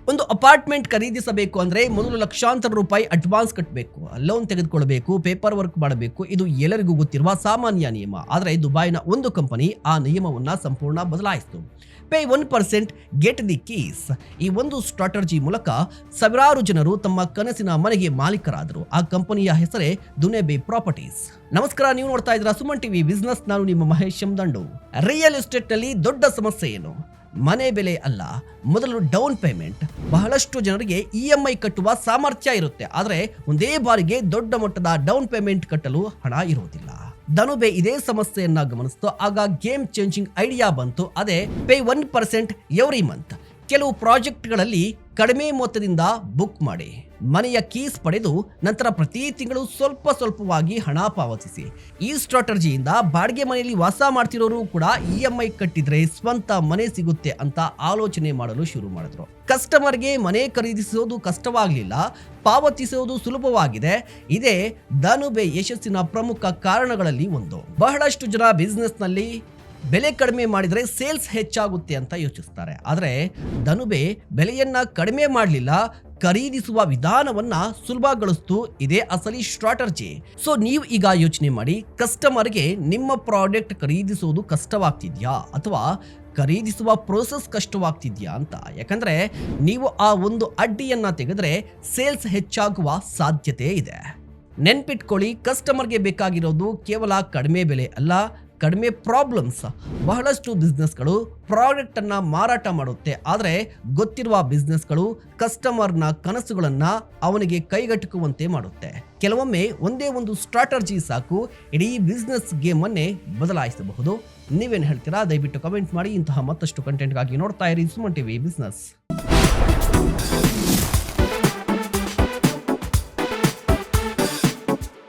ಒಂದು ಅಪಾರ್ಟ್ಮೆಂಟ್ ಖರೀದಿಸಬೇಕು ಅಂದ್ರೆ ಮೊದಲು ಲಕ್ಷಾಂತರ ರೂಪಾಯಿ ಅಡ್ವಾನ್ಸ್ ಕಟ್ಟಬೇಕು, ಲೋನ್ ತೆಗೆದುಕೊಳ್ಳಬೇಕು, ಪೇಪರ್ ವರ್ಕ್ ಮಾಡಬೇಕು. ಇದು ಎಲ್ಲರಿಗೂ ಗೊತ್ತಿರುವ ಸಾಮಾನ್ಯ ನಿಯಮ. ಆದರೆ ದುಬೈನ ಒಂದು ಕಂಪನಿ ಆ ನಿಯಮವನ್ನ ಸಂಪೂರ್ಣ ಬದಲಾಯಿಸಿತು. Pay 1% get the keys. ಈ ಒಂದು ಸ್ಟ್ರಾಟರ್ಜಿ ಮೂಲಕ ಸಾವಿರಾರು ಜನರು ತಮ್ಮ ಕನಸಿನ ಮನೆಗೆ ಮಾಲೀಕರಾದರು. ಆ ಕಂಪನಿಯ ಹೆಸರೇ ದುನೆಬೆ ಪ್ರಾಪರ್ಟೀಸ್. ನಮಸ್ಕಾರ, ನೀವು ನೋಡ್ತಾ ಇದ್ದೀರಾ ಸುಮನ್ ಟಿವಿ ಬಿಸ್ನೆಸ್. ನಾನು ನಿಮ್ಮ ಮಹೇಶ್ ದಂಡು. ರಿಯಲ್ ಎಸ್ಟೇಟ್ ನಲ್ಲಿ ದೊಡ್ಡ ಸಮಸ್ಯೆ ಏನು? ಮನೆ ಬೆಲೆ ಅಲ್ಲ, ಮೊದಲು ಡೌನ್ ಪೇಮೆಂಟ್. ಬಹಳಷ್ಟು ಜನರಿಗೆ EMI ಕಟ್ಟುವ ಸಾಮರ್ಥ್ಯ ಇರುತ್ತೆ, ಆದರೆ ಒಂದೇ ಬಾರಿಗೆ ದೊಡ್ಡ ಮೊತ್ತದ ಡೌನ್ ಪೇಮೆಂಟ್ ಕಟ್ಟಲು ಹಣ ಇರುವುದಿಲ್ಲ. ಧನುಬೆ ಇದೇ ಸಮಸ್ಯೆಯನ್ನ ಗಮನಿಸ್ತು. ಆಗ ಗೇಮ್ ಚೇಂಜಿಂಗ್ ಐಡಿಯಾ ಬಂತು. ಅದೇ ಪೇ 1% ಎವ್ರಿ ಮಂತ್. ಕೆಲವು ಪ್ರಾಜೆಕ್ಟ್ಗಳಲ್ಲಿ ಕಡಿಮೆ ಮೊತ್ತದಿಂದ ಬುಕ್ ಮಾಡಿ, ಮನೆಯ ಕೀಸ್ ಪಡೆದು ನಂತರ ಪ್ರತಿ ತಿಂಗಳು ಸ್ವಲ್ಪವಾಗಿ ಹಣ ಪಾವತಿಸಿ. ಈ ಸ್ಟ್ರಾಟರ್ಜಿಯಿಂದ ಬಾಡಿಗೆ ಮನೆಯಲ್ಲಿ ವಾಸ ಮಾಡ್ತಿರೋರು ಕೂಡ EMI ಕಟ್ಟಿದ್ರೆ ಸ್ವಂತ ಮನೆ ಸಿಗುತ್ತೆ ಅಂತ ಆಲೋಚನೆ ಮಾಡಲು ಶುರು ಮಾಡಿದ್ರು. ಕಸ್ಟಮರ್ಗೆ ಮನೆ ಖರೀದಿಸೋದು ಕಷ್ಟವಾಗಲಿಲ್ಲ, ಪಾವತಿಸೋದು ಸುಲಭವಾಗಿದೆ. ಇದೇ ಧನುಬೆ ಯಶಸ್ಸಿನ ಪ್ರಮುಖ ಕಾರಣಗಳಲ್ಲಿ ಒಂದು. ಬಹಳಷ್ಟು ಜನ ಬಿಸ್ನೆಸ್ ನಲ್ಲಿ ಬೆಲೆ ಕಡಿಮೆ ಮಾಡಿದರೆ ಸೇಲ್ಸ್ ಹೆಚ್ಚಾಗುತ್ತೆ ಅಂತ ಯೋಚಿಸ್ತಾರೆ. ಆದರೆ ಧನುಬೆ ಬೆಲೆಯನ್ನ ಕಡಿಮೆ ಮಾಡಲಿಲ್ಲ, ಖರೀದಿಸುವ ವಿಧಾನವನ್ನ ಸುಲಭಗೊಳಿಸ್ತು. ಇದೇ ಅಸಲಿ ಸ್ಟ್ರಾಟರ್ಜಿ. ಸೊ ನೀವು ಈಗ ಯೋಚನೆ ಮಾಡಿ, ಕಸ್ಟಮರ್ಗೆ ನಿಮ್ಮ ಪ್ರಾಡಕ್ಟ್ ಖರೀದಿಸೋದು ಕಷ್ಟವಾಗ್ತಿದ್ಯಾ ಅಥವಾ ಖರೀದಿಸುವ ಪ್ರೋಸೆಸ್ ಕಷ್ಟವಾಗ್ತಿದ್ಯಾ ಅಂತ. ಯಾಕಂದ್ರೆ ನೀವು ಆ ಒಂದು ಅಡ್ಡಿಯನ್ನ ತೆಗೆದ್ರೆ ಸೇಲ್ಸ್ ಹೆಚ್ಚಾಗುವ ಸಾಧ್ಯತೆ ಇದೆ. ನೆನ್ಪಿಟ್ಕೊಳ್ಳಿ, ಕಸ್ಟಮರ್ಗೆ ಬೇಕಾಗಿರೋದು ಕೇವಲ ಕಡಿಮೆ ಬೆಲೆ ಅಲ್ಲ, ಕಡಿಮೆ ಪ್ರಾಬ್ಲಮ್ಸ್. ಬಹಳಷ್ಟು ಬಿಸ್ನೆಸ್ಗಳು ಪ್ರಾಡಕ್ಟ್ ಅನ್ನ ಮಾರಾಟ ಮಾಡುತ್ತೆ, ಆದರೆ ಗೊತ್ತಿರುವ ಬಿಸ್ನೆಸ್ಗಳು ಕಸ್ಟಮರ್ನ ಕನಸುಗಳನ್ನ ಅವನಿಗೆ ಕೈಗೆಟುಕುವಂತೆ ಮಾಡುತ್ತೆ. ಕೆಲವೊಮ್ಮೆ ಒಂದೇ ಒಂದು ಸ್ಟ್ರಾಟರ್ಜಿ ಸಾಕು ಇಡೀ ಬಿಸ್ನೆಸ್ ಗೇಮ್ ಅನ್ನೇ ಬದಲಾಯಿಸಬಹುದು. ನೀವೇನು ಹೇಳ್ತೀರಾ? ದಯವಿಟ್ಟು ಕಮೆಂಟ್ ಮಾಡಿ. ಇಂತಹ ಮತ್ತಷ್ಟು ಕಂಟೆಂಟ್ಗಾಗಿ ನೋಡ್ತಾ ಇರಿ ಸುಮನ್ ಟಿವಿ ಬಿಸ್ನೆಸ್.